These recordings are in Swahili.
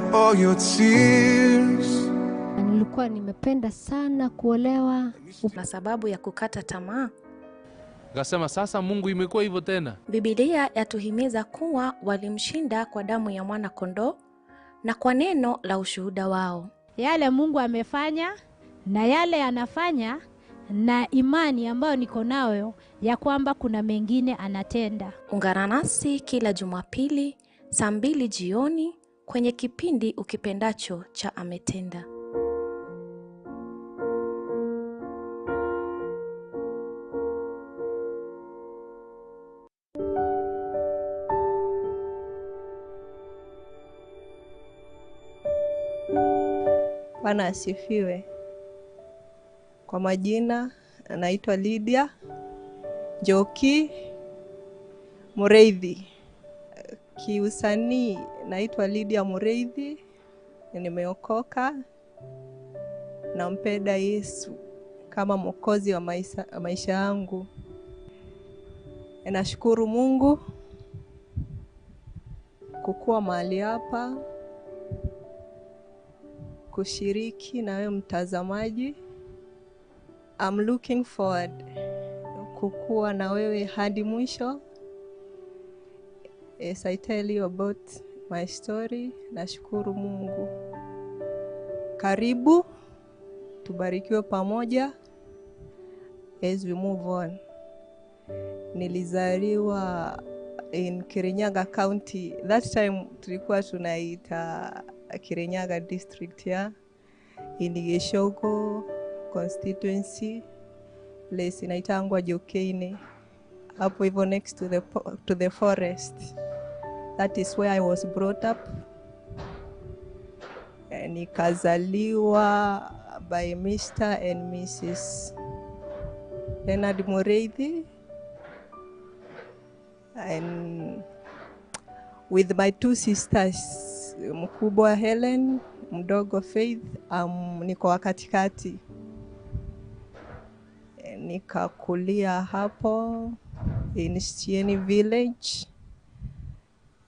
all your tears. Nilikuwa nimependa sana kuolewa. Na sababu ya kukata tamaa? Akasema sasa Mungu imekuwa hivyo tena. Biblia yatuhimiza kuwa walimshinda kwa damu ya mwana kondoo na kwa neno la ushuhuda wao. Yale Mungu amefanya na yale anafanya na imani ambayo niko nayo ya kwamba kuna mengine anatenda. Ungana nasi kila Jumapili saa 2 jioni kwenye kipindi ukipendacho cha Ametenda. Bwana asifiwe. Kwa majina naitwa Lydia Mureithi. Kiusanii naitwa Lydia Mureithi. Nimeokoka, nampenda Yesu kama mwokozi wa maisha yangu. Nashukuru Mungu kukuwa mahali hapa, kushiriki na wewe mtazamaji. I'm looking forward kukuwa na wewe hadi mwisho. As I tell you about my story, nashukuru Mungu. Karibu, tubarikiwe pamoja as we move on. Nilizaliwa in Kirinyaga County. That time tulikuwa tunaita Kirinyaga district ya in Geshoko constituency, place inaitangwa Jokeine, hapo hivyo next to the forest. That is where I was brought up. Nikazaliwa by Mr. and Mrs. Lydia Mureithi, and with my 2 sisters, mkubwa Helen, mdogo Faith, niko wakatikati. Nikakulia hapo in Stieni village,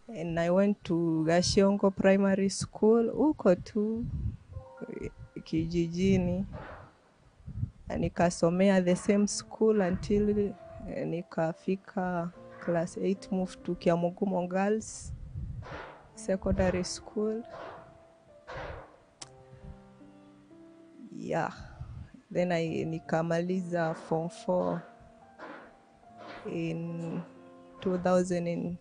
and I went to Gashiongo Primary School uko tu kijijini. Nikasomea the same school until nikafika class 8, moved to Kiamugumo Girls Secondary School. Yeah. Then nikamaliza form 4 in 2002.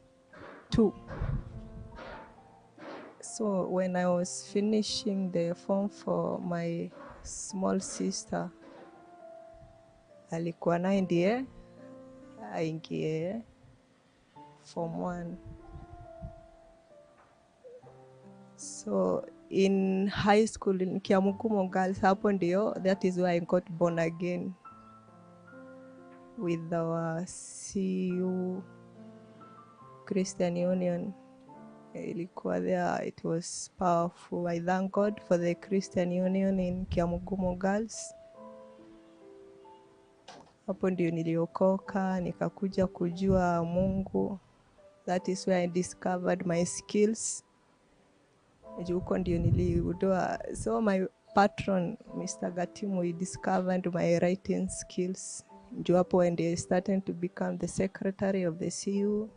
So when I was finishing the form 4, my small sister alikuwa naye ndiye aingie form 1. So in high school in Kiamugumo Girls, hapo ndio, that is where I got born again with our CU Christian Union. Ilikuwa there, it was powerful. I thank God for the Christian Union in Kiamugumo Girls. Hapo ndio niliokoka, nikakuja kujua Mungu. That is where I discovered my skills. Huko ndio niliudua. So my patron, Mr. Gatimu, he discovered my writing skills. Ndio hapo when I started to become the secretary of the CU,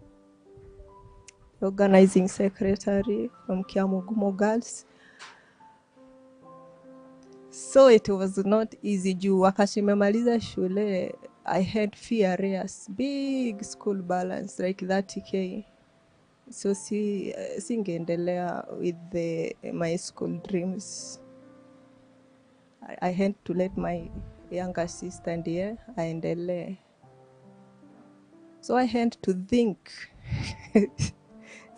organizing secretary from Kiamugumo Girls. So it was not easy. Juu wakati nimemaliza shule, I had few arrears, big school balance like 30K. So singeendelea with my school dreams. I had to let my younger sister ndiye aendelee. So I had to think.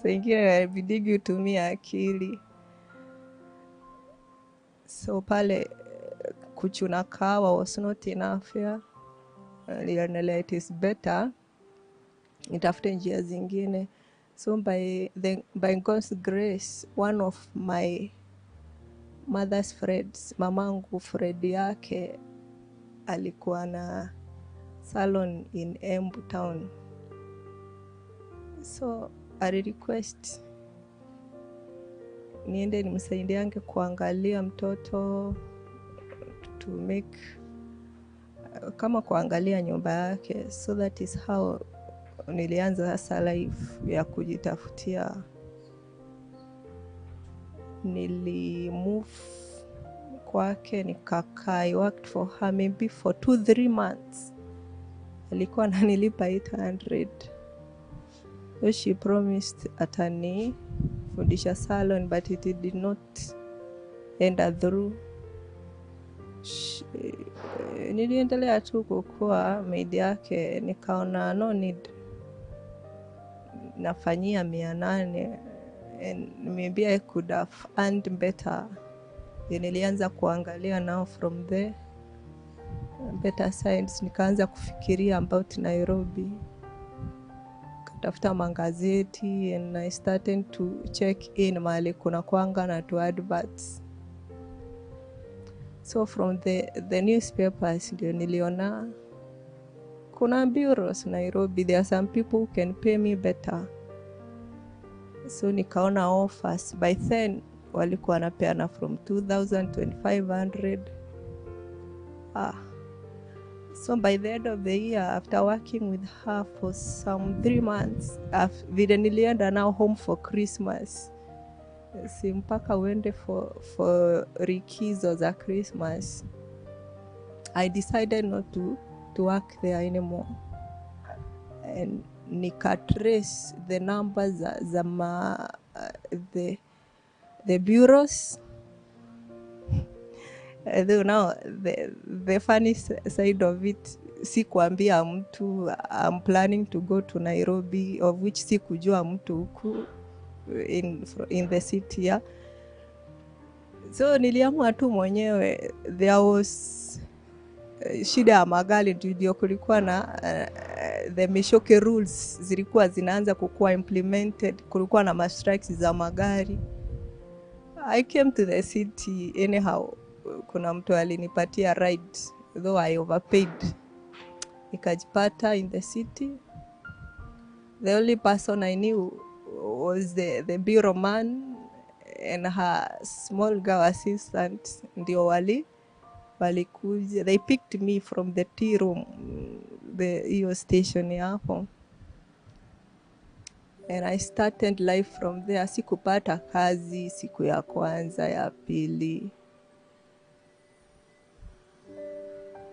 So ingine bidigi utumia akili. So pale kuchuna kawa was not enough. Nilionelea it is better nitafute njia zingine. So by God's grace, one of my mother's friends, mamangu friend yake alikuwa na salon in Embu town. So I request niende nimsaidiange kuangalia mtoto, to make kama kuangalia nyumba yake. So that is how nilianza sasa life ya kujitafutia. Nilimove kwake nikakaa. I worked for her maybe for 2-3 months. Alikuwa ananilipa 800. So she promised atani fundisha salon, but it did not end through. Niliendelea tu kukua maid yake, nikaona no need, nafanyia 800 and maybe I could have earned better. Nilianza kuangalia now from the better sides, nikaanza kufikiria about Nairobi, katafuta magazeti, and I started to check in mahali kuna kuanga na to adverts. So from the newspapers ndio niliona kuna bureaus Nairobi, there are some people who can pay me better. So nikaona offers. By then walikuwa wanapeana from 2,000 to 500. So by the end of the year, after working with her for some 3 months, vile nilienda now home for Christmas. Si mpaka uende for rikizo za Christmas, I decided not to work there anymore. And nikatrace the numbers za the bureaus. Though now the funny side of it, sikuambia mtu I'm planning to go to Nairobi, of which sikujua mtu huku in the city. Yeah. So niliamua tu mwenyewe. There was shida ya magari, ndio kulikuwa na the Mishoke rules zilikuwa zinaanza kukua implemented, kulikuwa na strikes za magari. I came to the city anyhow. Kuna mtu alinipatia ride, though I overpaid. Nikajipata in the city. The only person I knew was the bureau man and her small girl assistant. Ndio walikuja. They picked me from the tea room, the station hapo. And I started life from there. Sikupata kazi siku ya kwanza, ya pili.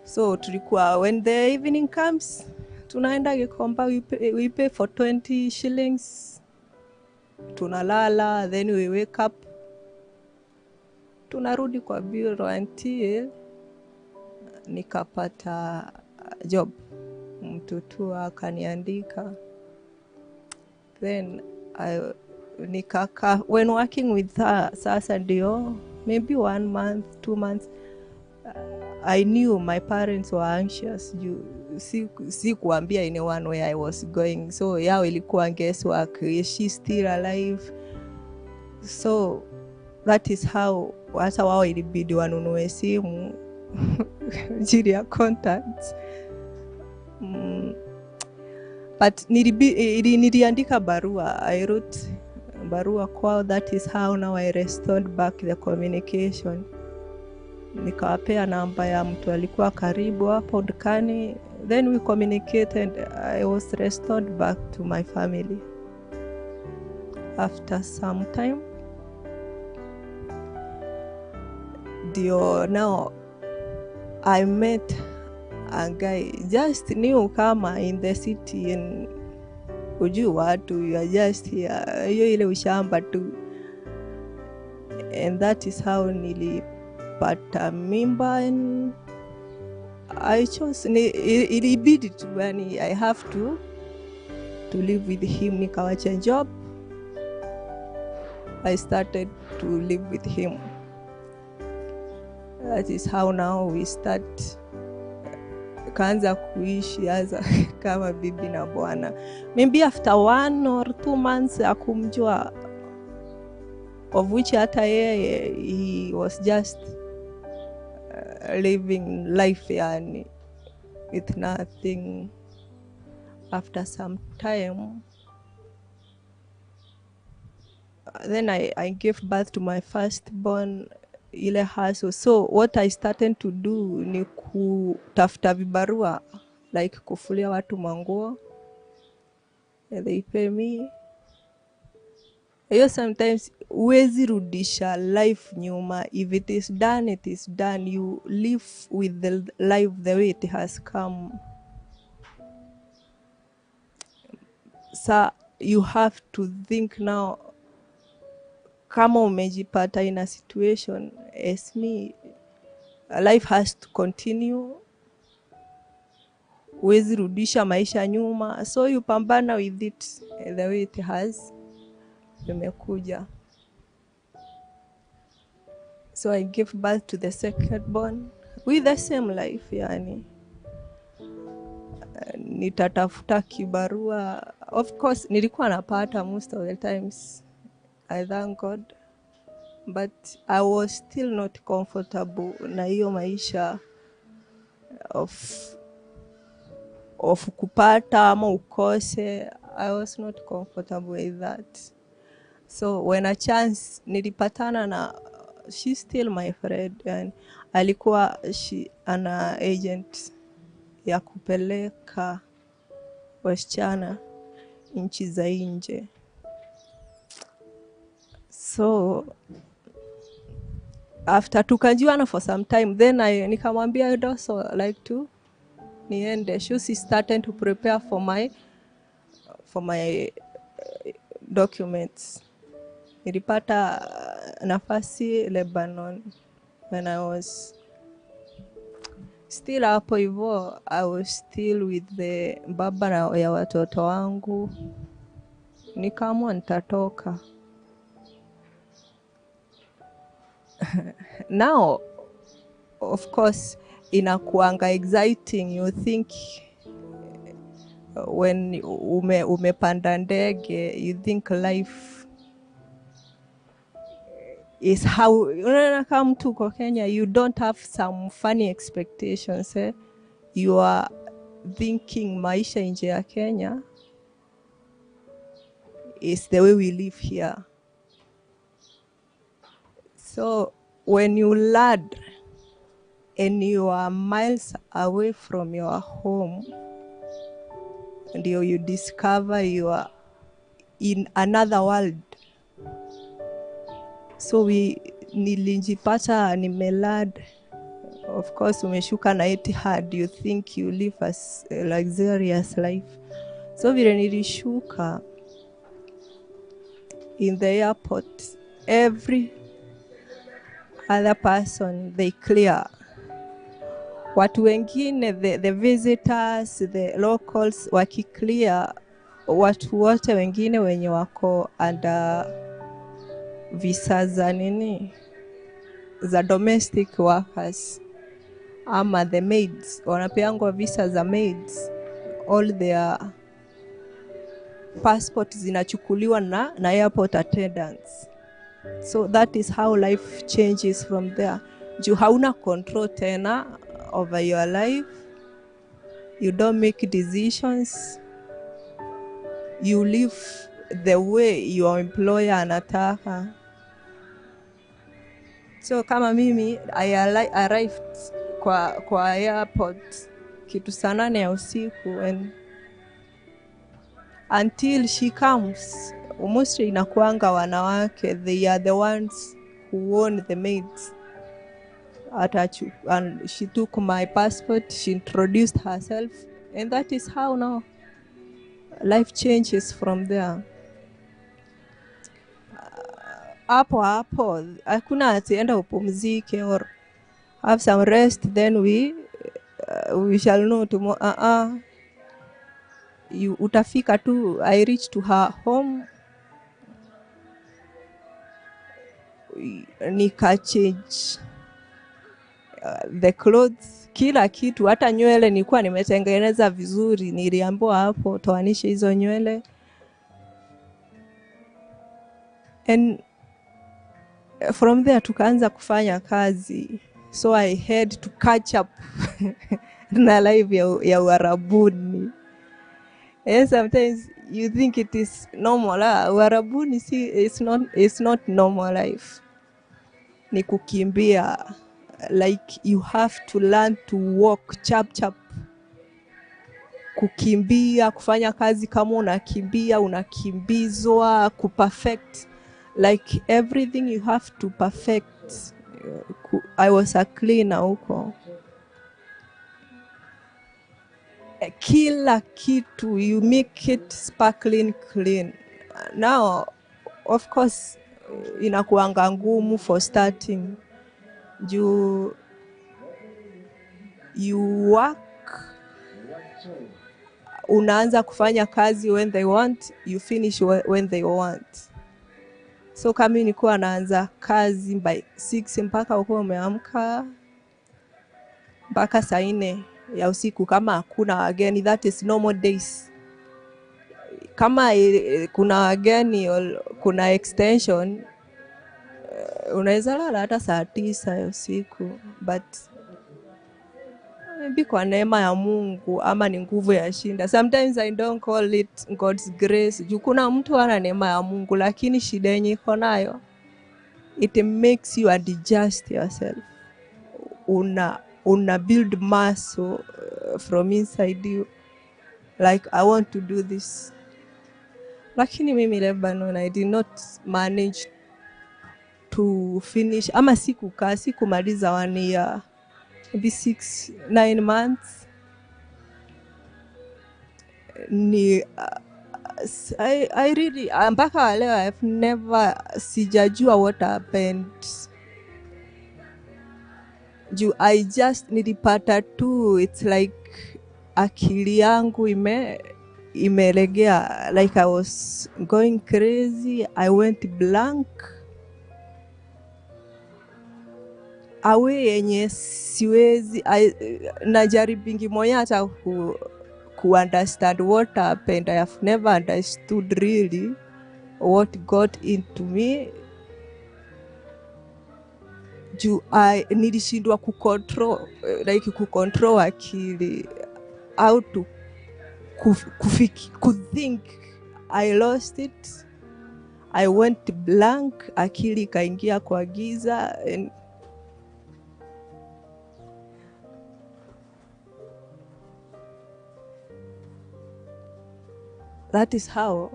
So tulikuwa, when the evening comes, tunaenda Gikomba, we pay for 20 shillings. Tunalala, then we wake up. Tunarudi kwa bureau until nikapata job. Mtu akaniandika. Then nikaka, when working with her, sasa ndio maybe 1 month, 2 months, I knew my parents were anxious. Si kuambia in one way I was going. So yao ilikuwa guesswork. Is she still alive? So that is how hata wao ilibidi wanunue simu jiri ya contacts. But niliandika barua. I wrote barua kwao. That is how now I restored back the communication. Nikawapea namba ya mtu alikuwa karibu hapo dukani. Then we communicated. I was restored back to my family. After some time, now I met a guy, just new kama in the city, and ujui watu, you are just here, hiyo ile ushamba tu. And that is how nilipata mimba, and I chose, ilibidi tu, yani I have to live with him. Nikawacha job, I started to live with him. That is how now we start, kaanza kuishi aza kama bibi na bwana. Maybe after 1 or 2 months akumjua, of which hata yeye, he was just living life yani with nothing. After some time then I gave birth to my firstborn, ile hustle. So what I started to do ni kutafuta vibarua, like kufulia watu manguo. They pay me. Sometimes huwezi rudisha life nyuma. If it is done, it is done. You live with the life the way it has come. So you have to think now, kama umejipata in a situation as me, life has to continue. Huwezi rudisha maisha nyuma. So you pambana with it the way it has imekuja. So I gave birth to the second born with the same life, yani. Nitatafuta kibarua. Of course, nilikuwa napata most of the times. I thank God. But I was still not comfortable na hiyo maisha of kupata ama ukose. I was not comfortable with that. So when a chance nilipatana na, she's still my friend, and alikuwa ana agent ya kupeleka wasichana nchi za nje. So after tukajuana for some time, then nikamwambia I'd also like to niende. She started to prepare for my documents. Nilipata nafasi Lebanon when I was still hapo hivyo. I was still with the baba ya watoto wangu. Nikaamua nitatoka. Now, of course, inakuanga exciting. You think when umepanda ndege, you think life is how, unaona kama mtu kwa Kenya, you don't have some funny expectations. You are thinking maisha nje ya Kenya is the way we live here. So when you land and you are miles away from your home, and you discover you are in another world. So nilijipata nimelad. Of course, umeshuka na Etihad, you think you live a luxurious life. So vile nilishuka in the airport, every other person, they clear. Watu wengine, the visitors, the locals, wakiclear. Watu wote wengine wenye wako under visa za nini, za domestic workers ama the maids, wanapeangwa visa za maids. All their passport zinachukuliwa na airport attendants. So that is how life changes from there. Juu hauna control tena over your life. You don't make decisions. You live the way your employer anataka. So kama mimi, I arrived kwa airport kitu saa 8 ya usiku, and until she comes, mostly inakuanga wanawake, they are the ones who own the maids. And she took my passport, she introduced herself, and that is how now life changes from there. Hapo hakuna atienda upumzike or have some rest, then we shall know tomorrow. Utafika tu. I reached to her home, nika change the clothes, kila kitu, hata nywele nilikuwa nimetengeneza vizuri. Niliambiwa hapo toanishe hizo nywele. And from there tukaanza kufanya kazi. So I had to catch up na life ya Uarabuni. And sometimes you think it is normal. Uarabuni si, it's not normal life. Ni kukimbia. Like you have to learn to walk chap chap. Kukimbia, kufanya kazi kama unakimbia, unakimbizwa, kuperfect. Like everything you have to perfect. I was a cleaner huko. Kila kitu, you make it sparkling clean. Now, of course, inakuanga ngumu for starting. You work, unaanza kufanya kazi when they want, you finish when they want. So kama nilikuwa naanza kazi by 6 mpaka uko umeamka mpaka saa 4 ya usiku kama hakuna wageni, that is normal days. Kama kuna wageni kuna extension, unaweza lala hata saa 9 ya usiku, but maybe kwa neema ya Mungu ama ni nguvu ya shinda. Sometimes I don't call it God's grace. Juu kuna mtu ana neema ya Mungu lakini shida yenye iko nayo, it makes you adjust yourself. Una build muscle from inside you, like I want to do this. Lakini mimi Lebanon, I did not manage to finish ama sikumaliza 1 year, maybe 6-9 months. I really, mpaka leo I've never sijajua what happened. I just nilipata tu, it's like akili yangu imelegea, like I was going crazy. I went blank. Awe yenye siwezi, najaribingi moya hata ku understand what happened. I have never understood really what got into me. Nilishindwa kucontrol akili, how to think. I lost it. I went blank, akili kaingia kwa giza, and that is how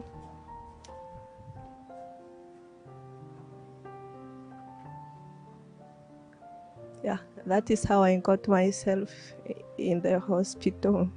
I got myself in the hospital.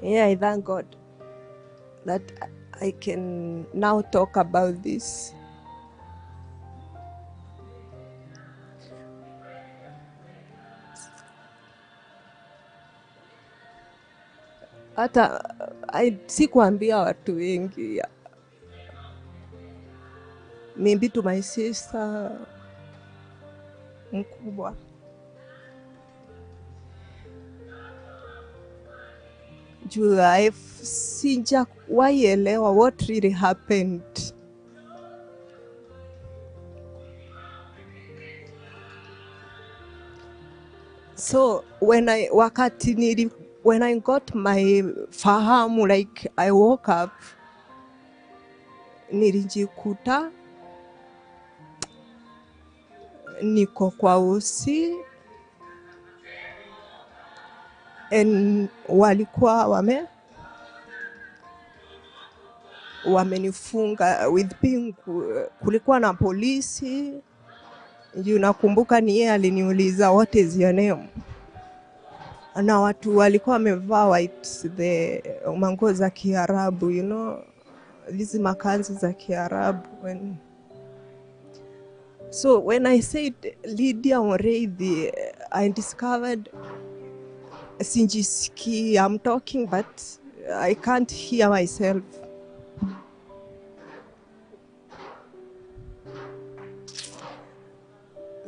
Yeah, I thank God that I can now talk about this. Hata sikuambia watu wengi, maybe to my sister mkubwa. Sijawahi what really happened. So when I got my fahamu, like I woke up, nilijikuta niko kwa usi, and walikuwa wamenifunga with pingu. Kulikuwa na polisi. Nakumbuka ni yeye aliniuliza what is your name, na watu walikuwa wamevaa white, the manguo za Kiarabu, hizi makanzu za Kiarabu. So when I said Lydia Mureithi, I discovered sinjisiki, I'm talking but I can't hear myself.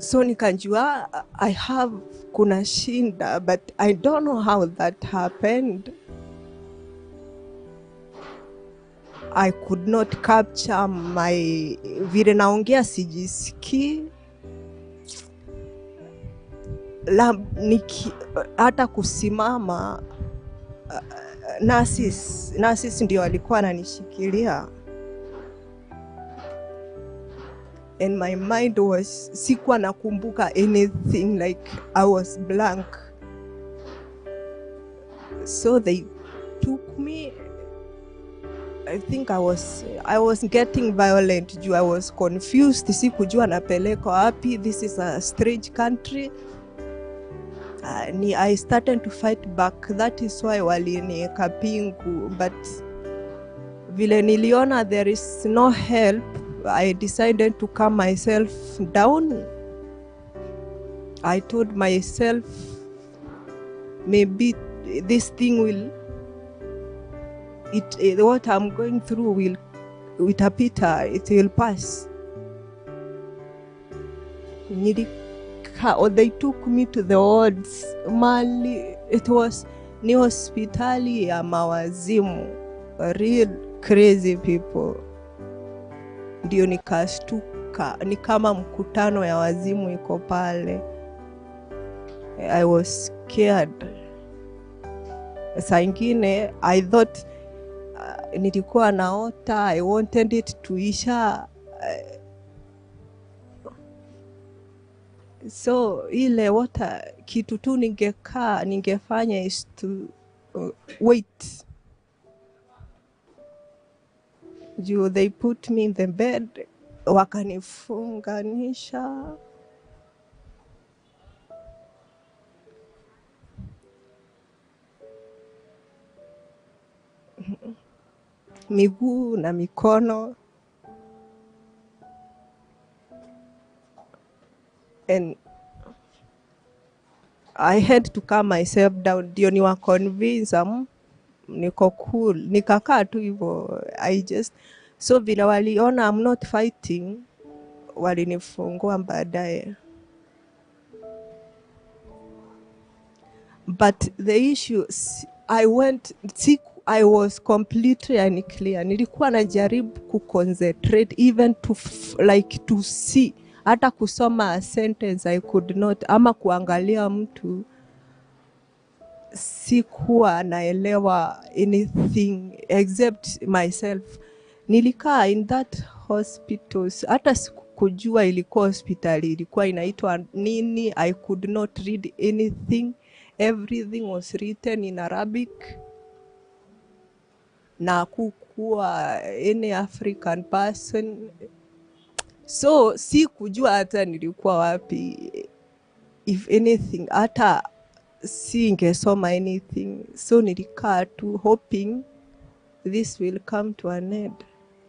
So nikajua I have kuna shinda, but I don't know how that happened. I could not capture my vile naongea sijisikii. Hata kusimama nurses ndio alikuwa ananishikilia. And my mind was, sikuwa nakumbuka anything, like I was blank. So they took me. I think I was getting violent. I was confused. Sikujua napeleka wapi. This is a strange country. I started to fight back. That is why walinieka pingu. But vile niliona there is no help, I decided to calm myself down. I told myself, maybe this thing will, what I'm going through will, itapita, it will pass. Or they took me to the wards. Mali, it was ni hospitali ya mawazimu, real crazy people. Ndio nikashtuka, ni kama mkutano ya wazimu iko pale. I was scared. Saa ingine I thought nilikuwa naota, I wanted it to isha. So ile kitu tu ningefanya is to wait. They put me in the bed, wakanifunganisha. Miguu na mikono. And I had to calm myself down. Ndio niwa convince niko cool. Nikakaa tu hivyo. So vile waliona I'm not fighting, walinifungua baadaye. But the issue, I was completely unclear. Nilikuwa najaribu kuconcentrate, even to see. Hata kusoma a sentence I could not. Ama kuangalia mtu, sikuwa naelewa anything except myself. Nilikaa in that hospital. Hata sikujua ilikuwa hospitali. Ilikuwa inaitwa nini. I could not read anything. Everything was written in Arabic. Na kukuwa any African person. So sikujua hata nilikuwa wapi. If anything, hata singesoma anything. So nilikaa tu hoping this will come to an end.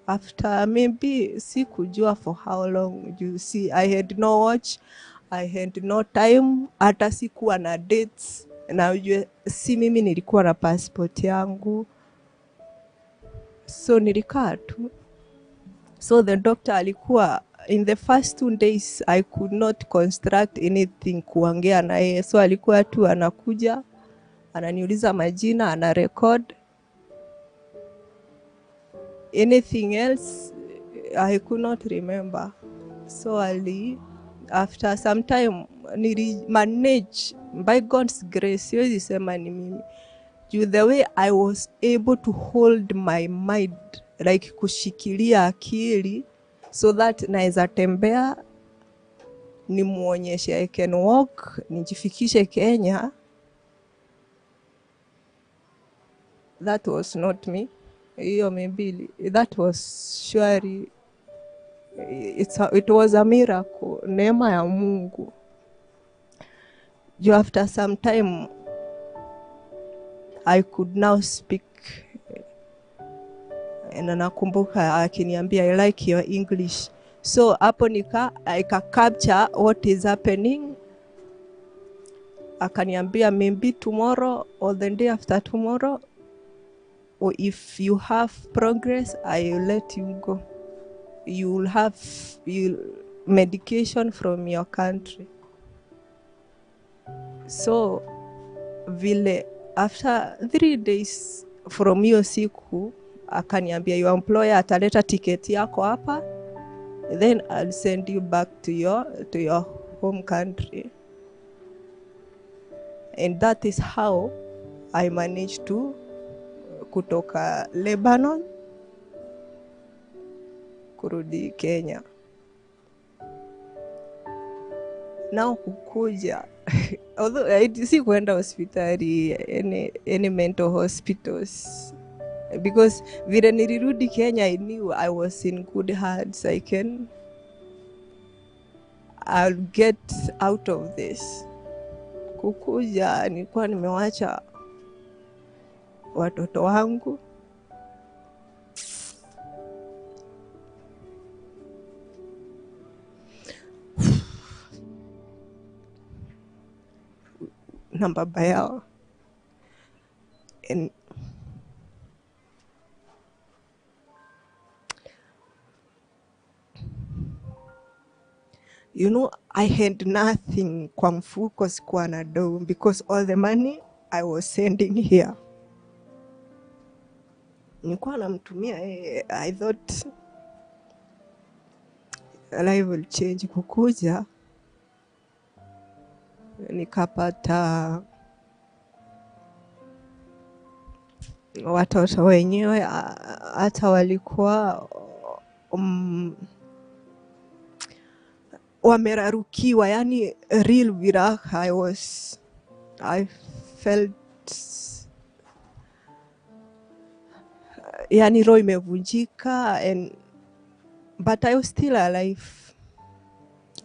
After maybe sikujua for how long. You see, I had no watch, I had no time, hata sikuwa na dates. Na si mimi nilikuwa na passport yangu. So nilikaa tu. So the doctor alikuwa, in the first 2 days, I could not construct anything kuongea na yeye. So alikuwa tu anakuja, ananiuliza majina, anarecord. Anything else, I could not remember. So after some time, manage, by God's grace, siwezi sema ni mimi. The way I was able to hold my mind, like kushikilia akili, so that naeza tembea, nimuonyeshe I can walk, nijifikishe Kenya. That was not me. Hiyo maybe, that was surely, it was a miracle, neema ya Mungu. After some time, I could now speak. And nakumbuka akiniambia, I like your English. So hapo I capture what is happening. Akaniambia, maybe tomorrow or the day after tomorrow, or if you have progress, I will let you go. medication from your country. So vile after 3 days from hiyo siku akaniambia your employer ataleta tiketi yako hapa, then I'll send you back to your home country. And that is how I managed to kutoka Lebanon kurudi Kenya. Now kukuja although I si kwenda hospitali any mental hospitals, because vile nilirudi Kenya I knew I was in good hands. I'll get out of this. Kukuja nilikuwa nimewacha watoto wangu, na baba yao. And you know, I had nothing kwa mfuko, sikuwa na do, because all the money I was sending here nilikuwa namtumia. I thought life will change. Kukuja nikapata watoto wenyewe hata walikuwa wamerarukiwa, yani real viraha. I felt yani roho imevunjika, but I was still alive.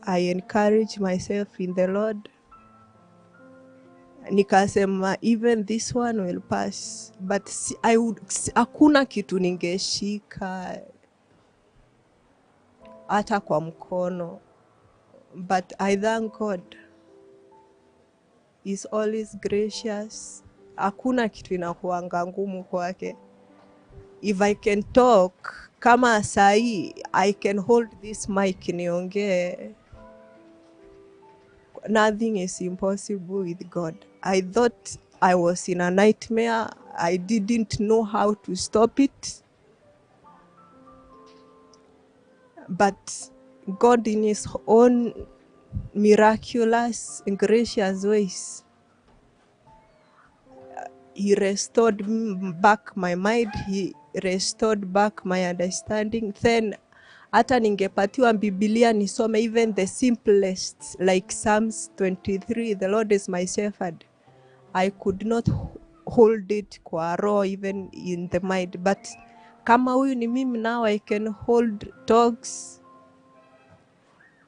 I encourage myself in the Lord. Nikasema even this one will pass, but hakuna kitu ningeshika hata kwa mkono. But I thank God. He's always gracious. Hakuna kitu inakuanga ngumu kwake. If I can talk, kama sahi, I can hold this mic niongee. Nothing is impossible with God. I thought I was in a nightmare. I didn't know how to stop it. But God, in his own miraculous and gracious ways, he restored back my mind. He restored back my understanding. Then hata ningepatiwa Biblia nisome even the simplest, like Psalms 23, the Lord is my shepherd, I could not hold it kwa roho, even in the mind. But kama huyu ni mimi, now I can hold talks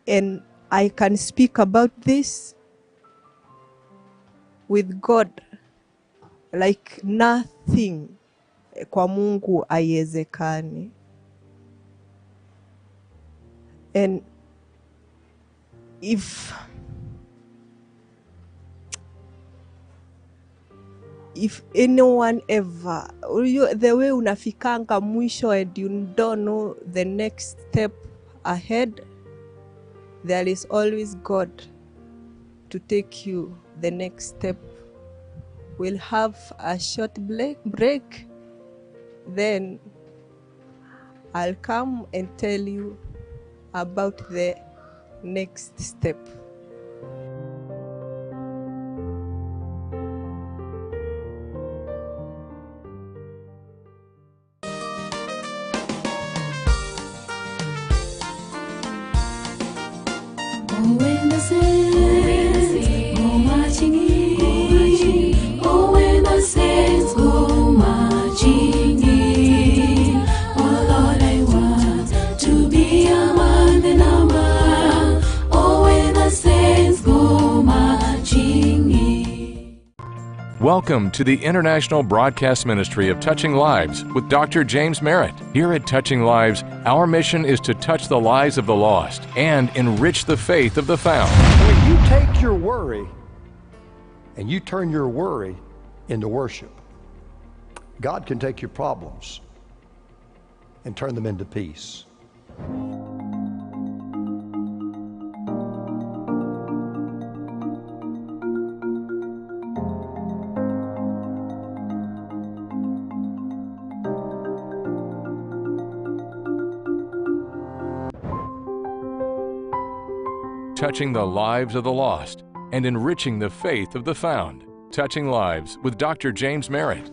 and I can speak about this with God like nothing kwa Mungu haiwezekani. And if anyone ever, the way unafikanga mwisho and you don't know the next step ahead, there is always God to take you the next step. We'll have a short break, then I'll come and tell you about the next step. When the saints go marching in, oh, when the saints go marching in, oh Lord, I want to be among the number, oh, when the saints go marching in. Welcome to the International Broadcast Ministry of Touching Lives with Dr. James Merritt. Here at Touching Lives, our mission is to touch the lives of the lost and enrich the faith of the found. When you take your worry and you turn your worry into worship, God can take your problems and turn them into peace. touching the lives of the lost and enriching the faith of the found. Touching Lives with Dr. James Merritt.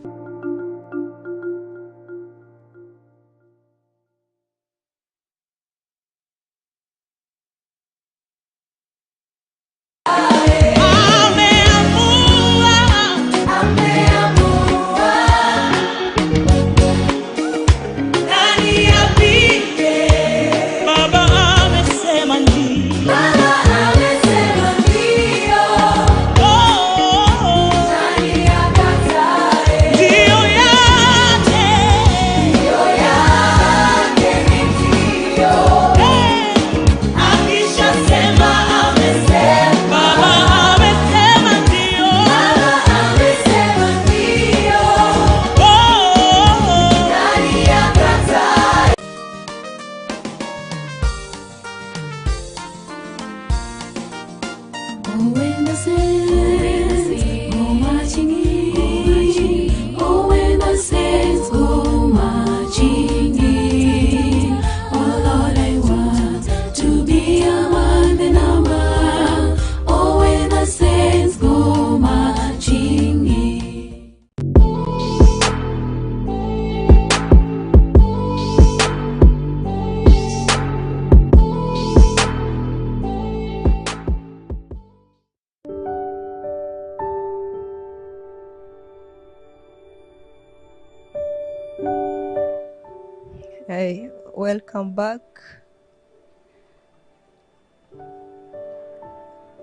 Hey, welcome back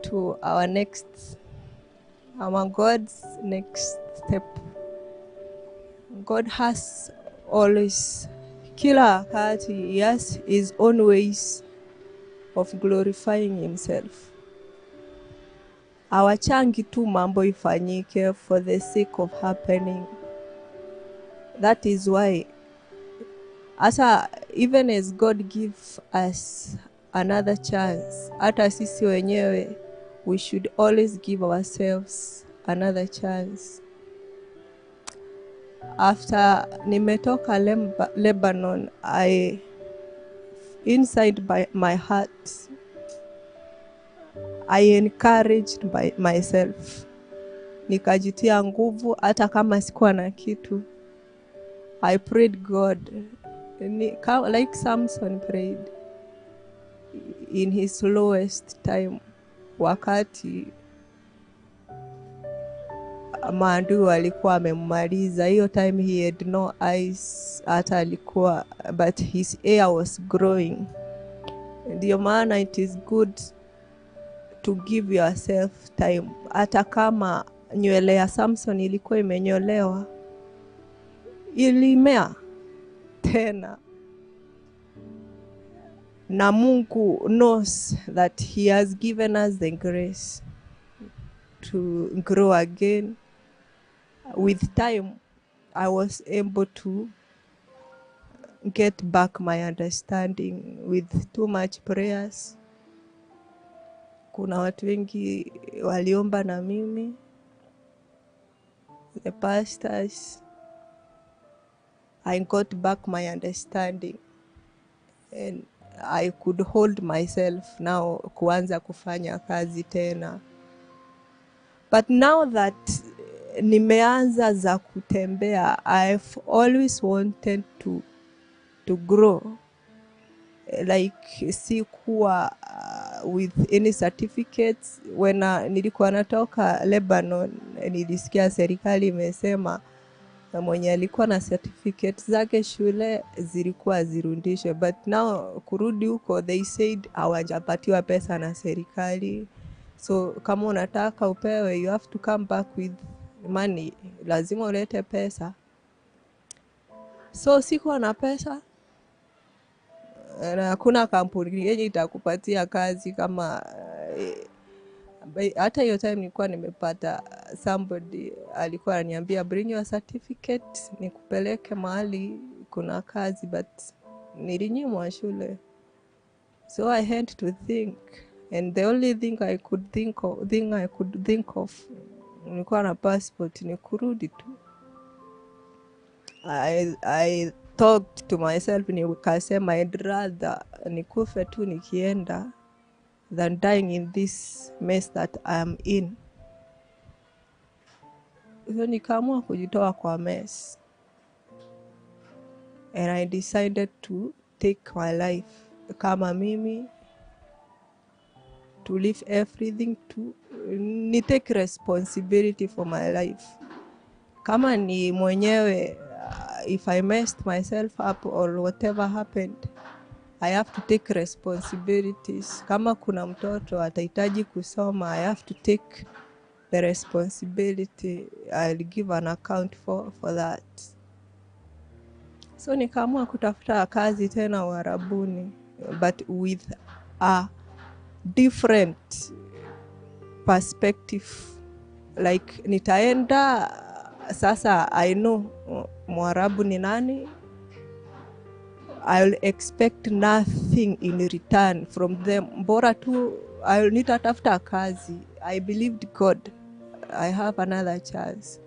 to our God's next step. God has always, kila wakati, he has his own ways of glorifying himself. Hawachangi tu mambo ifanyike for the sake of happening. That is why, even as God gives us another chance, hata sisi wenyewe, we should always give ourselves another chance. After nimetoka Lebanon, inside my heart, I encouraged myself. Nikajitia nguvu hata kama sikuwa na kitu. I prayed God, like Samson prayed in his lowest time, wakati maadui walikuwa amemmaliza. Hiyo time he had no eyes, hata alikuwa, but his hair was growing. Ndio maana it is good to give yourself time. Hata kama nywele ya Samson ilikuwa imenyolewa, ilimea tena. Na Mungu knows that he has given us the grace to grow again. With time, I was able to get back my understanding with too much prayers. Kuna watu wengi waliomba na mimi, the pastors. I got back my understanding and I could hold myself now kuanza kufanya kazi tena. But now that nimeanza za kutembea, I've always wanted to grow. Like sikuwa with any certificates. When nilikuwa natoka Lebanon, nilisikia serikali imesema mwenye alikuwa na certificate zake shule zilikuwa zirudishwe. But now kurudi huko, they said hawajapatiwa pesa na serikali. So kama unataka upewe, you have to come back with money. Lazima ulete pesa. So sikuwa na pesa. Na hakuna kampuni yenye itakupatia kazi kama hata hiyo time nilikuwa nimepata somebody alikuwa ananiambia bring your certificate nikupeleke mahali kuna kazi, but nilinyimwa shule. So I had to think, and the only thing I could think of nilikuwa na passport, ni kurudi tu. I talked to myself, nikasema I'd rather nikufe tu nikienda than dying in this mess that I'm in. So nikaamua kujitoa kwa mess. And I decided to take my life kama mimi, to leave everything, to take responsibility for my life. Kama ni mwenyewe, if I messed myself up or whatever happened, I have to take responsibilities. Kama kuna mtoto atahitaji kusoma, I have to take the responsibility. I'll give an account for that. So nikaamua kutafuta kazi tena Uarabuni, but with a different perspective. Like nitaenda sasa, I know Mwarabu ni nani. I'll expect nothing in return from them. Bora tu I'll need tafuta kazi. I believed God, I have another chance.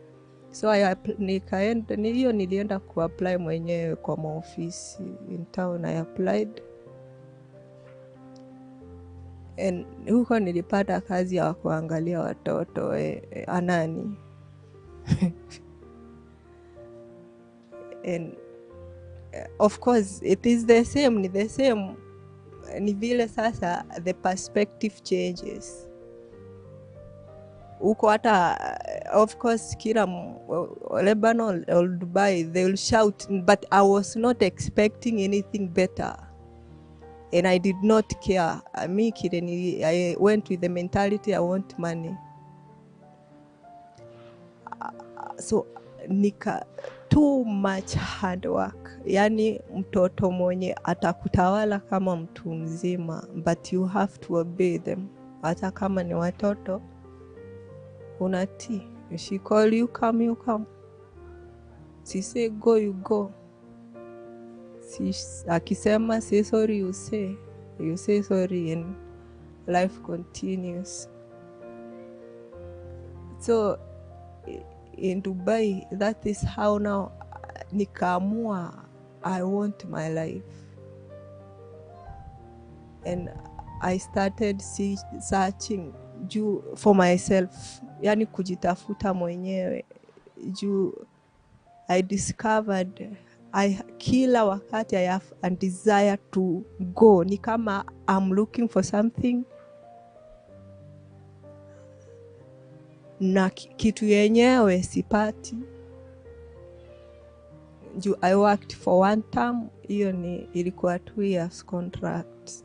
So nilienda kuapply mwenyewe kwa maofisi in town. I applied. And huko nilipata kazi ya kuangalia watoto Anani. And of course it is the same, ni vile sasa the perspective changes. Huko hata of course kila Lebanon or Dubai they will shout, but I was not expecting anything better. And I did not care. I went with the mentality I want money. So too much hard work. Yani mtoto mwenye atakutawala kama mtu mzima, but you have to obey them. Hata kama ni watoto, unatii. She call you come, you come. She say go, you go. Akisema say sorry, you say sorry, and life continues. So in Dubai, that is how now nikaamua I want my life. And I started searching for myself, yani kujitafuta mwenyewe. I discovered kila wakati I have a desire to go. Ni kama I'm looking for something, na kitu yenyewe sipati. I worked for 1 term, hiyo ilikuwa 2 years contract.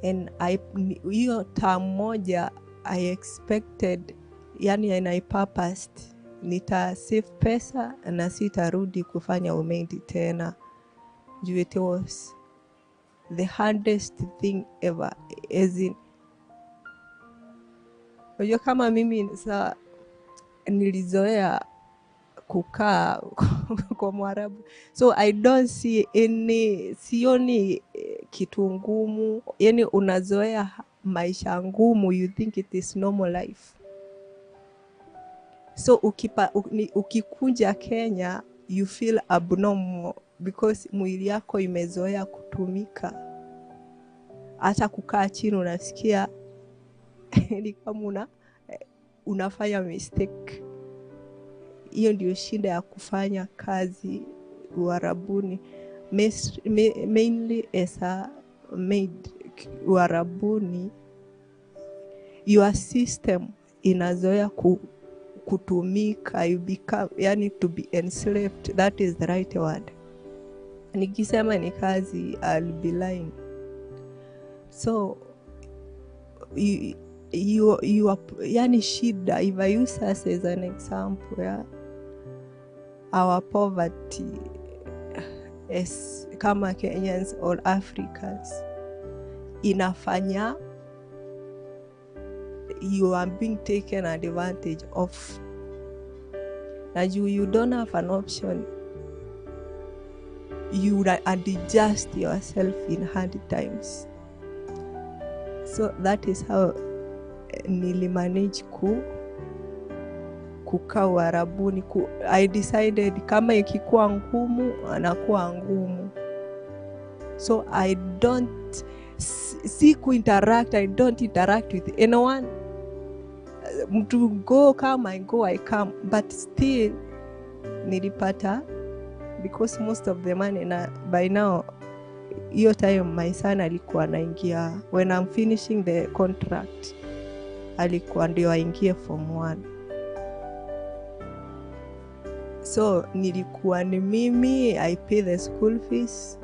And hiyo term moja I expected, and I purposed, nita save pesa na sitarudi kufanya umendi tena. It was the hardest thing ever. As in, kama mimi nilizoea kukaa kwa Mwarabu. So I don't see sioni kitu ngumu. Yani unazoea maisha ngumu, you think it is normal life. So ukikuja Kenya, you feel abnormal because mwili yako imezoea kutumika. Hata kukaa chini unasikia ni kama unafanya mistake. Hiyo ndio shida ya kufanya kazi Uarabuni, mainly as a maid Uarabuni. Your system inazoea kutumika, you become, to be enslaved. That is the right word. Nikisema ni kazi, I'll be lying. So you are, shida, if I use us as an example, our poverty as kama Kenyans or Africans inafanya you are being taken advantage of. And you don't have an option. You adjust yourself in hard times. So that is how nilimanage kukaa Uarabuni. I decided kama ikikuwa ngumu, anakuwa ngumu. So I don't si interact. I don't interact with anyone. To go come, I go, I come. But still nilipata, because most of the money by now, hiyo time my son alikuwa anaingia, when I'm finishing the contract, alikuwa ndio aingie form 1. So nilikuwa ni mimi, I pay the school fees,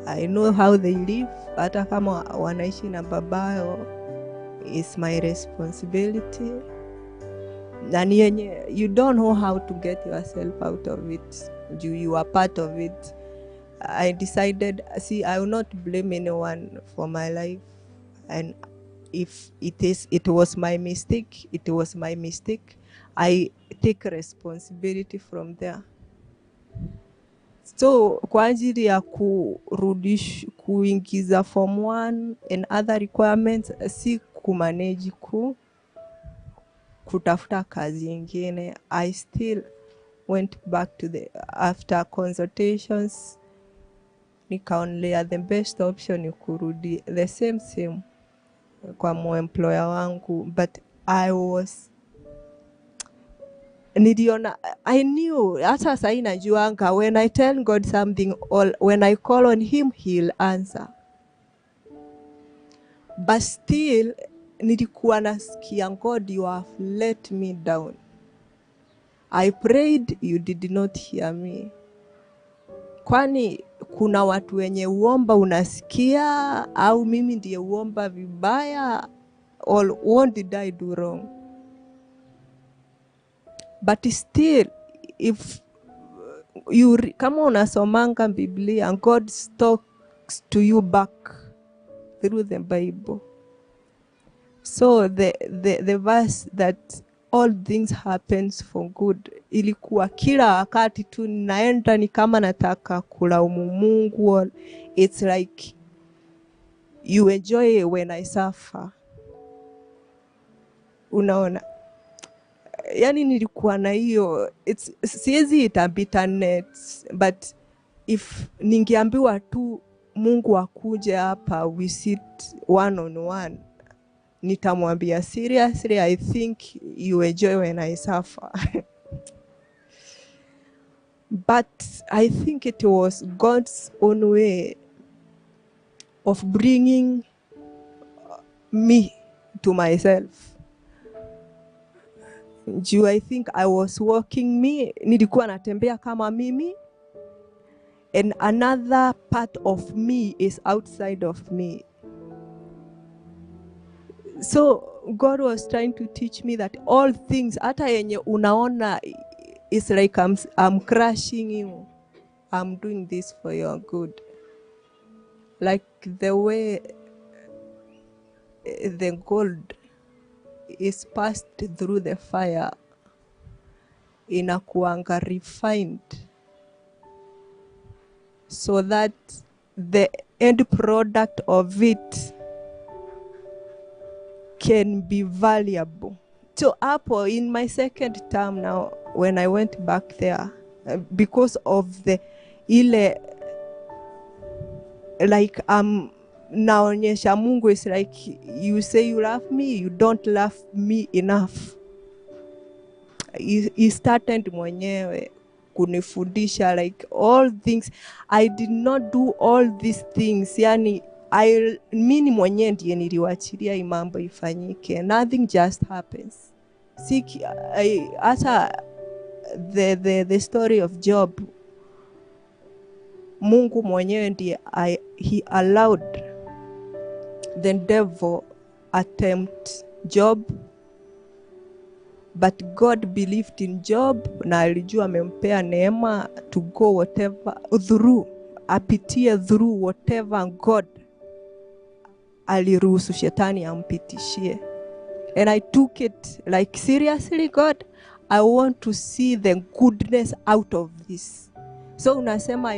I know how they live. Hata kama wanaishi na babayo, is my responsibility. And you don't know how to get yourself out of it. You are part of it. I decided, I will not blame anyone for my life. And if it was my mistake, it was my mistake. I take responsibility from there. So kwa ajili ya kuingiza form 1 and other requirements, si kumanage kutafuta kazi nyingine. I still went back to after consultations, nikaonelea the best option ni kurudi the same kwa employer wangu. But I knew, hata sasa najuanga, when I tell God something, when I call on him, he'll answer. But still nilikuwa nasikia, God, you have let me down. I prayed, you did not hear me. Kwani kuna watu wenye uomba unasikia, au mimi ndiye uomba vibaya? Or what did I do wrong? But still, if kama unasomanga Biblia, God talks to you back through the Bible. So the verse that all things happens for good, ilikuwa kila wakati tu naenda ni kama nataka kulaumu Mungu. It's like you enjoy when I suffer. Unaona? Yani nilikuwa na hiyo, siwezi ita bitterness, but if ningeambiwa tu Mungu akuje hapa, we sit one on one, nitamwambia seriously, I think you enjoy when I suffer. But I think it was God's own way of bringing me to myself. I think I was walking nilikuwa natembea kama mimi, and another part of me is outside of me. So God was trying to teach me that all things, hata yenye unaona is like I'm crushing you, I'm doing this for your good. Like the way the gold is passed through the fire, inakuanga refined, so that the end product of it can be valuable. So Apple, in my second term now, when I went back there, because of the like naonyesha Mungu is like, you say you love me, you don't love me enough. He started mwenyewe kunifundisha like all things. I did not do all these things. Yani mimi mwenyewe ndiye niliwachilia imambo ifanyike. Nothing just happens. Hata the story of Job, Mungu mwenyewe ndiye he allowed the devil attempt Job, but God believed in Job, na alijua amempea neema to go whatever through, apitie through whatever God aliruhusu shetani ampitishie. And I took it like, seriously God, I want to see the goodness out of this. So unasema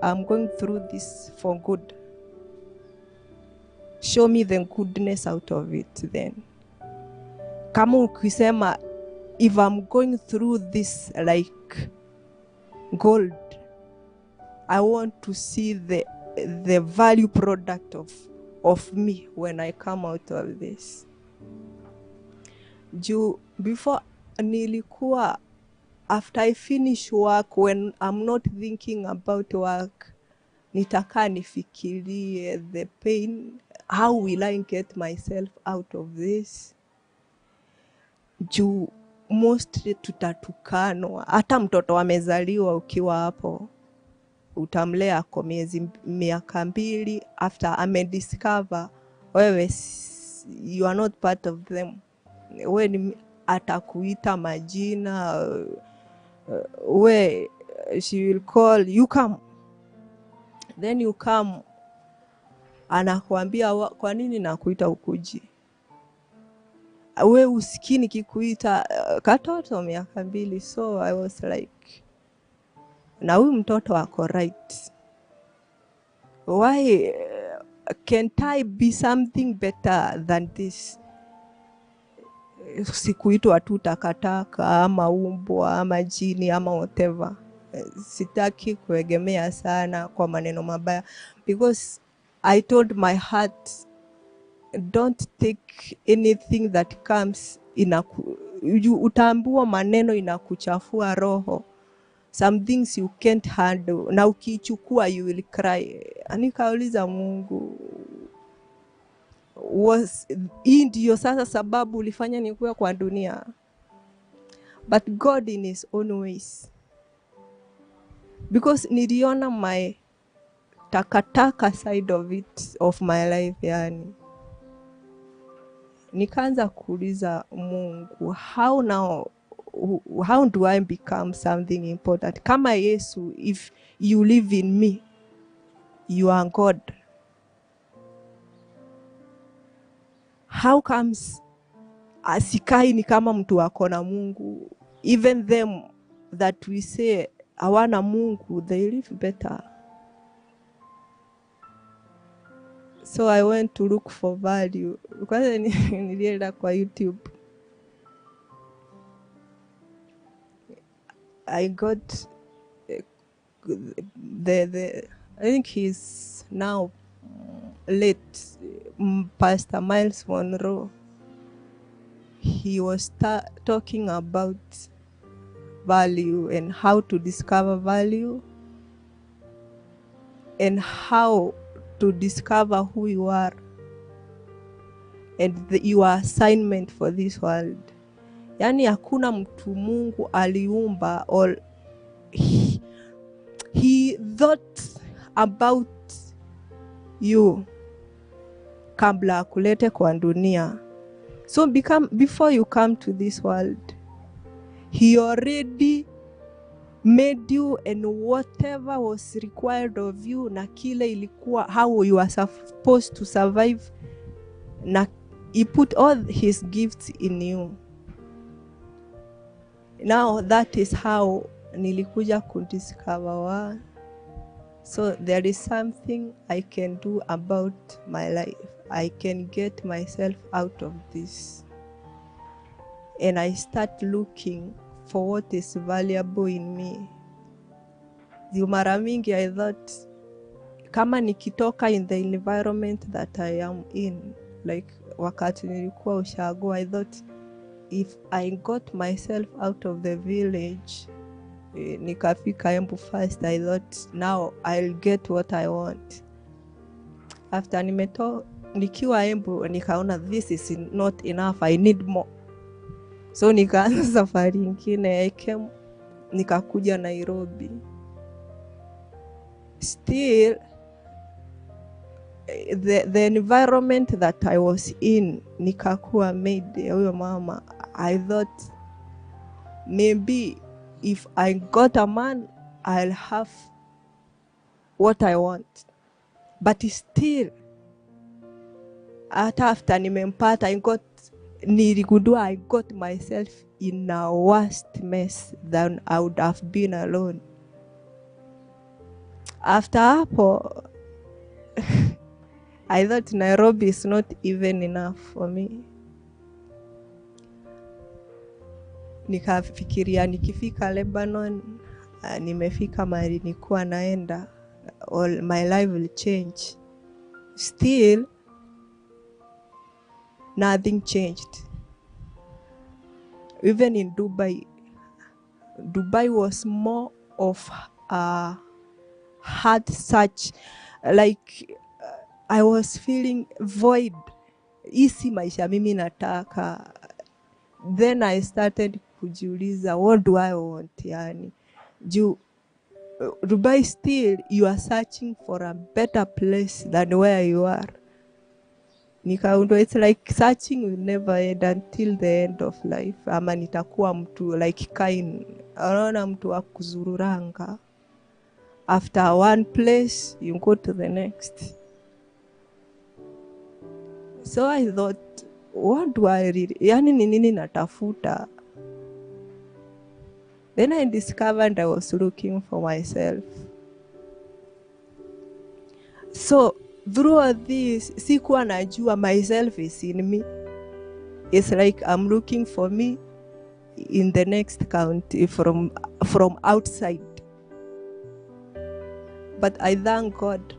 I'm going through this for good. Show me the goodness out of it then. Kama ukisema, if I'm going through this like gold, I want to see the the value product of me when I come out of this. Before nilikuwa, after I finish work, when I'm not thinking about work, nitaka nifikirie the pain, how will I get myself out of this? Mostly tutatukanwa. Hata mtoto amezaliwa ukiwa hapo, utamlea kwa miaka 2, after amediscover wewe you are not part of them. When atakuita majina, she will call you, come, then you come, anakuambia kwa nini nakuita ukuji. We usikini kikuita katoto miaka 2. So I was like, na huyu mtoto wako right. Why can't I be something better than this? Sikuitwa tu takataka ama umbwa ama jini ama whatever. Sitaki kuegemea sana kwa maneno mabaya, because I told my heart, don't take anything that comes utaambiwa maneno inakuchafua roho. Some things you can't handle, na ukichukua you will cry. Nikauliza Mungu, hii ndio sasa sababu ulifanya nikuwe kwa dunia? But God in his own ways, because niliona my takataka side of my life. Yani nikaanza kuuliza Mungu, how do I become something important? Kama Yesu, if you live in me, you are God. How comes asikai ni kama mtu wako na Mungu? Even them that we say hawana Mungu, they live better. So I went to look for value. Kwanza nilienda kwa YouTube. I got I think he's now late, Pastor Miles Monroe. He was talking about value and how to discover value and how to discover who you are and your assignment for this world. Yani hakuna mtu Mungu aliumba, or he thought about you kabla kulete kwa dunia. So before you come to this world, he already made you, and whatever was required of you, na kile ilikuwa how you are supposed to survive, na he put all his gifts in you. Now that is how nilikuja kudiscover. So there is something I can do about my life. I can get myself out of this. And I start looking for what is valuable in me. Mara mingi I thought, kama nikitoka in the environment that I am in, like wakati nilikuwa Ushago, I thought if I got myself out of the village, nikafika Embu first, I thought now I'll get what I want. After nikiwa Embu, nikaona this is not enough, I need more. So nikaanza safari nyingine, nikakuja Nairobi. Still, the environment that I was in, nikakuwa made huyo mama. I thought maybe if I got a man, I'll have what I want. But still, after nimempata, I got myself in a worse mess than I would have been alone. After hapo, I thought Nairobi is not even enough for me. Nikafikiria nikifika Lebanon, nimefika mahali nilikuwa naenda, or my life will change. Still, nothing changed. Even in Dubai was more of a hard search. Like I was feeling void. Isi maisha mimi nataka. Then I started kujiuliza, what do I want? Yani, Dubai still, you are searching for a better place than where you are. It's like searching will never end until the end of life. Ama nitakuwa mtu like Kain. Anaona mtu wa kuzururanga. After one place, you go to the next. So I thought, what do I really? Yani ni nini natafuta? Then I discovered I was looking for myself. So through all this, sikuwa najua myself is in me. It's like I'm looking for me in the next county from outside. But I thank God.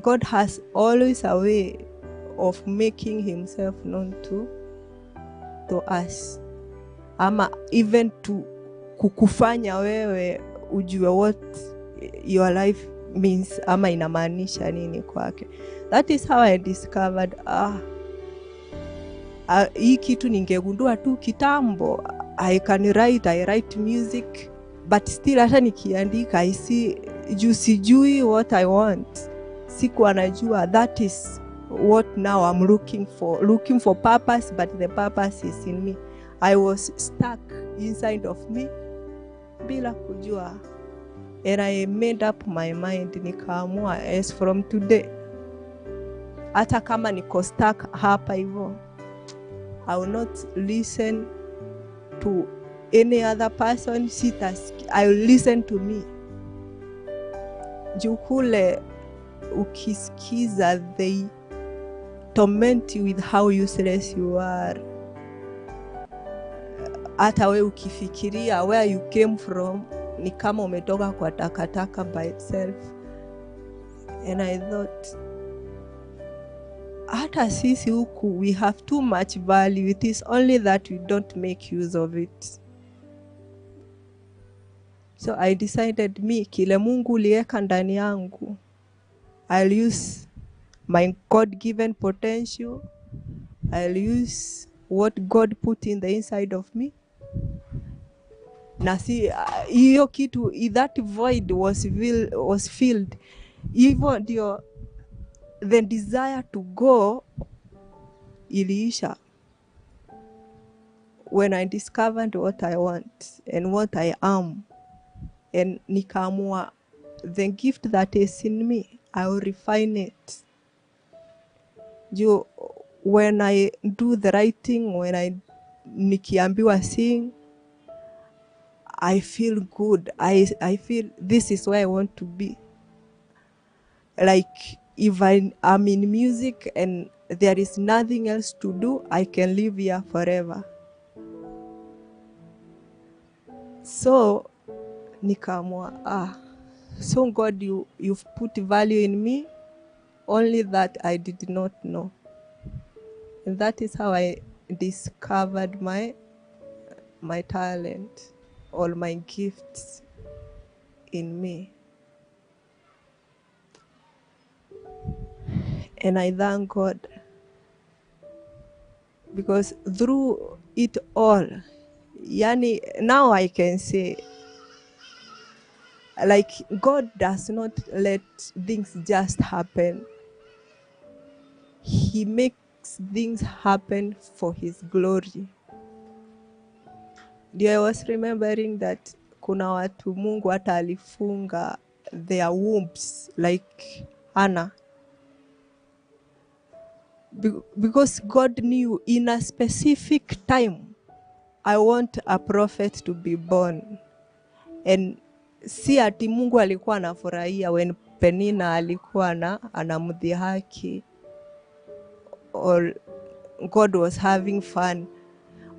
God has always a way of making himself known to us. Ama even to kukufanya wewe ujue what your life means ama inamaanisha nini kwake. That is how I discovered hii kitu ningegundua tu kitambo. I write music, but still hata nikiandika sijui what I want. Sikuwa najua that is what now I'm looking for purpose, but the purpose is in me. I was stuck inside of me bila kujua. And I made up my mind, nikaamua as from today, hata kama niko stuck hapa hivyo, I will not listen to any other person. I will listen to me. Jukule ukisikiza, they torment you with how useless you are. Hata we ukifikiria where you came from, ni kama umetoka kwa takataka by itself. And I thought, hata sisi huku, we have too much value. It is only that we don't make use of it. So I decided, kile Mungu liweka ndani yangu, I'll use my God-given potential. I'll use what God put in the inside of me. Na si hiyo kitu, that void was filled. Hivyo ndio the desire to go iliisha. When I discovered what I want and what I am, and nikaamua the gift that is in me, I will refine it. When I do the right thing, when nikiambiwa sing, I feel good. I feel this is where I want to be. Like if I'm in music and there is nothing else to do, I can live here forever. So nikaamua, so God, you've put value in me, only that I did not know. And that is how I discovered my talent, all my gifts in me. And I thank God, because through it all, now I can say, like, God does not let things just happen. He makes things happen for his glory. I was remembering that kuna watu Mungu hata alifunga their wombs, like Hannah. Because God knew in a specific time, I want a prophet to be born. And si ati Mungu alikuwa anafurahia when Penina alikuwa anamdhihaki, or God was having fun.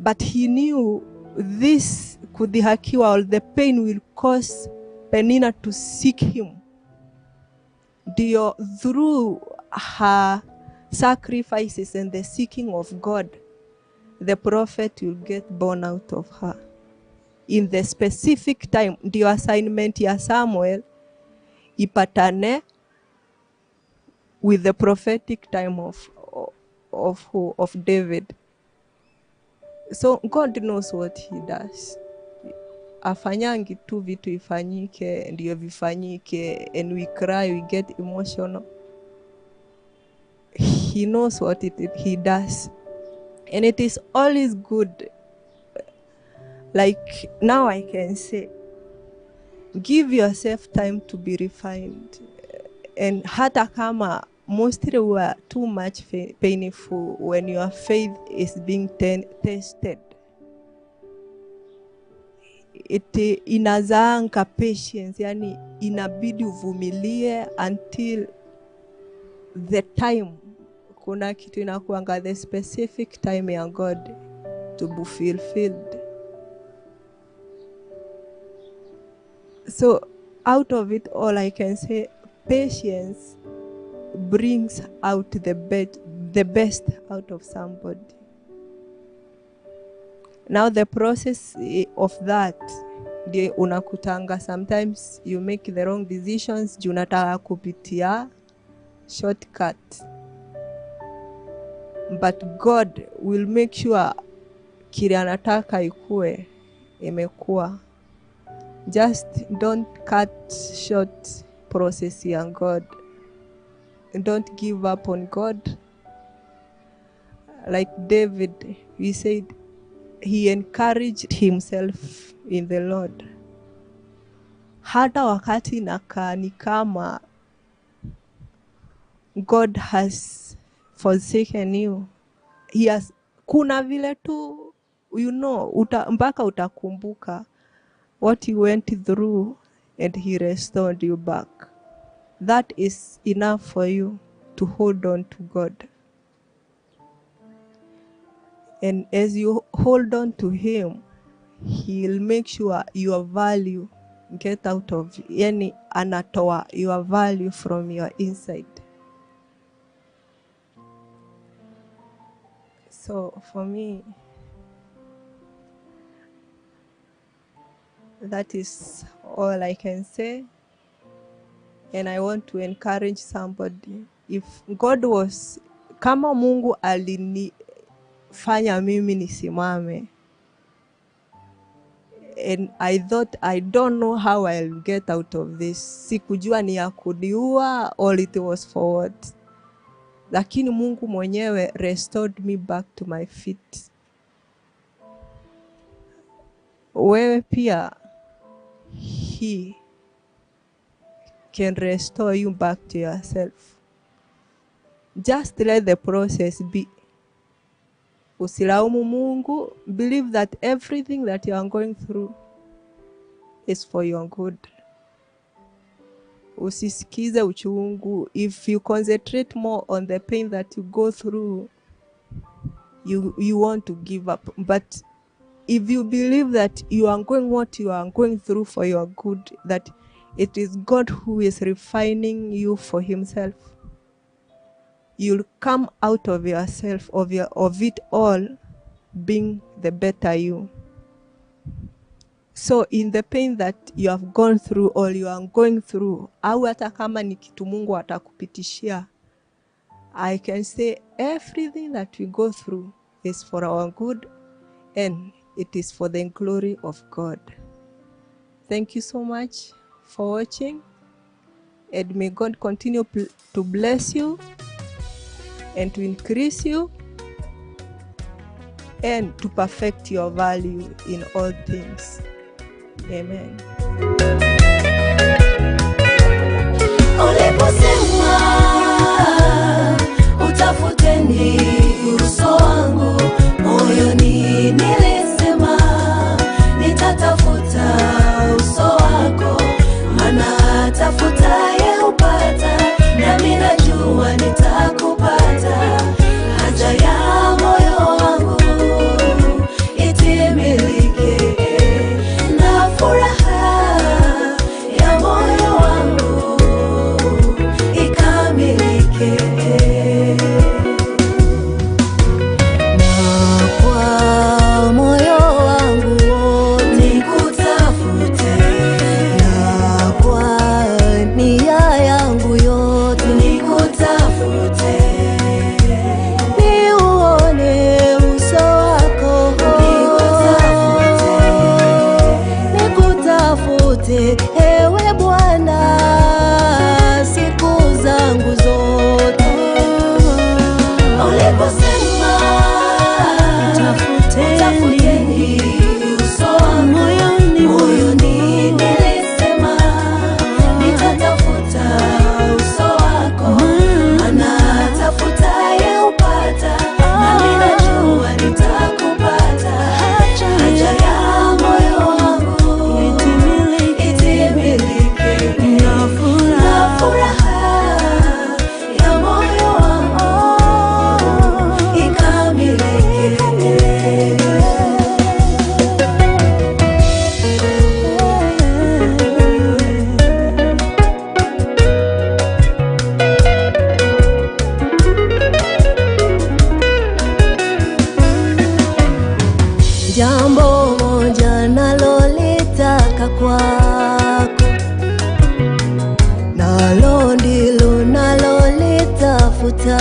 But he knew this kudhihakiwa, all the pain will cause Penina to seek him ndio through her sacrifices and the seeking of God, the prophet will get born out of her. In the specific time, ndio assignment ya Samuel ipatane with the prophetic time of David. So God knows what he does. Afanyangi tu vitu ifanyike ndio vifanyike, and we cry, we get emotional. He knows what he does, and it is always good. Like now I can say, give yourself time to be refined, and hata kama mostly were too much painful when your faith is being tested, it inazaanga patience, yani inabidi uvumilie until the time. Kuna kitu inakuanga the specific time ya God to be fulfilled. So out of it all, I can say patience brings out the best out of somebody. Now the process of that, ndio unakutanga sometimes you make the wrong decisions, junataka kupitia shortcut. But God will make sure kile anataka ikue imekuwa. Just don't cut short process ya God. Don't give up on God. Like David, we said, he encouraged himself in the Lord. Hata wakati nakaa ni kama God has forsaken you. He has, kuna vile tu, you know, mpaka utakumbuka what you went through and he restored you back. That is enough for you to hold on to God. And as you hold on to him, he'll make sure your value get out of, yani anatoa your value from your inside. So for me, that is all I can say. And I want to encourage somebody. If God was, kama Mungu alinifanya mimi nisimame, and I thought, I don't know how I'll get out of this. Sikujua ni ya kuniua, all it was for what. Lakini Mungu mwenyewe restored me back to my feet. Wewe pia, he can restore you back to yourself. Just let the process be. Usilaumu Mungu. Believe that everything that you are going through is for your good. Usisikize uchungu. If you concentrate more on the pain that you go through, you want to give up. But if you believe that you are going what you are going through for your good, that it is God who is refining you for himself, you'll come out of yourself, of it all, being the better you. So in the pain that you have gone through or you are going through, au hata kama ni kitu Mungu atakupitishia, I can say everything that we go through is for our good, and it is for the glory of God. Thank you so much for watching, and may God continue to bless you and to increase you and to perfect your value in all things. Amen. Uliposema utafuteni uso wangu, moyoni nilisema nitatafuta uso wako, maana tafutaye hupata, nami najua nitakupata. Haja ya moyo wangu itimilike, na furaha ya moyo wangu jambo moja nalolitaka kwako, nalo ndilo nalolitafuta,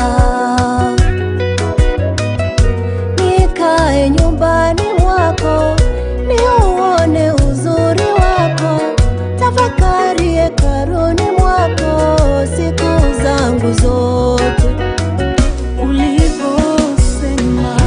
nikae nyumbani mwako, niuone uzuri wako, tafakari hekaluni mwako siku zangu zote. Uliposema